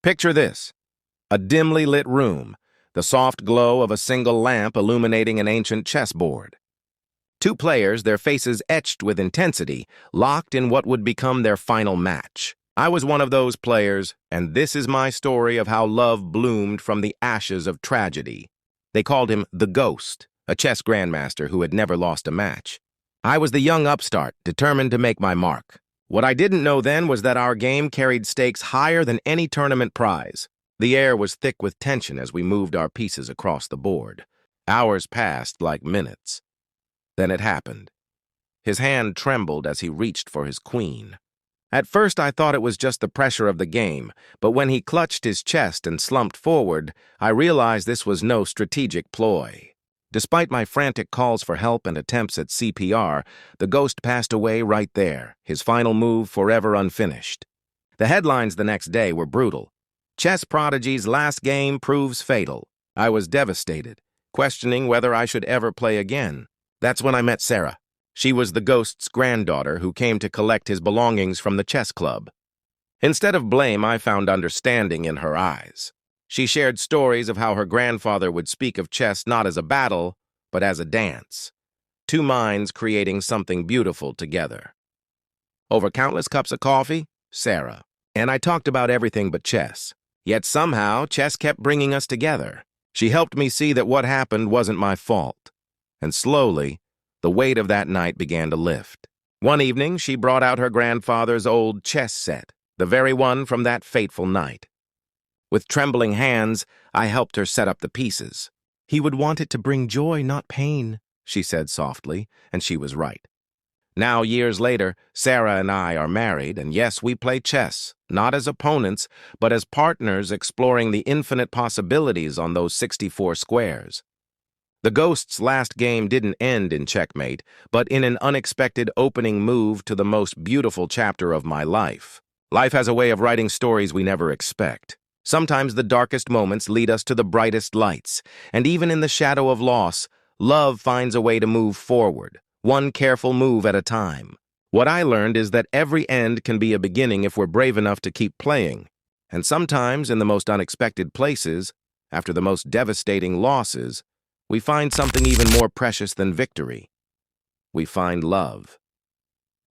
Picture this: a dimly lit room, the soft glow of a single lamp illuminating an ancient chessboard. Two players, their faces etched with intensity, locked in what would become their final match. I was one of those players, and this is my story of how love bloomed from the ashes of tragedy. They called him the Ghost, a chess grandmaster who had never lost a match. I was the young upstart, determined to make my mark. What I didn't know then was that our game carried stakes higher than any tournament prize. The air was thick with tension as we moved our pieces across the board. Hours passed like minutes. Then it happened. His hand trembled as he reached for his queen. At first I thought it was just the pressure of the game, but when he clutched his chest and slumped forward, I realized this was no strategic ploy. Despite my frantic calls for help and attempts at CPR, the Ghost passed away right there, his final move forever unfinished. The headlines the next day were brutal. Chess prodigy's last game proves fatal. I was devastated, questioning whether I should ever play again. That's when I met Sarah. She was the Ghost's granddaughter who came to collect his belongings from the chess club. Instead of blame, I found understanding in her eyes. She shared stories of how her grandfather would speak of chess not as a battle, but as a dance. Two minds creating something beautiful together. Over countless cups of coffee, Sarah. And I talked about everything but chess. Yet somehow, chess kept bringing us together. She helped me see that what happened wasn't my fault. And slowly, the weight of that night began to lift. One evening, she brought out her grandfather's old chess set, the very one from that fateful night. With trembling hands, I helped her set up the pieces. "He would want it to bring joy, not pain," she said softly, and she was right. Now, years later, Sarah and I are married, and yes, we play chess, not as opponents, but as partners exploring the infinite possibilities on those 64 squares. The Ghost's last game didn't end in checkmate, but in an unexpected opening move to the most beautiful chapter of my life. Life has a way of writing stories we never expect. Sometimes the darkest moments lead us to the brightest lights, and even in the shadow of loss, love finds a way to move forward, one careful move at a time. What I learned is that every end can be a beginning if we're brave enough to keep playing. And sometimes, in the most unexpected places, after the most devastating losses, we find something even more precious than victory. We find love.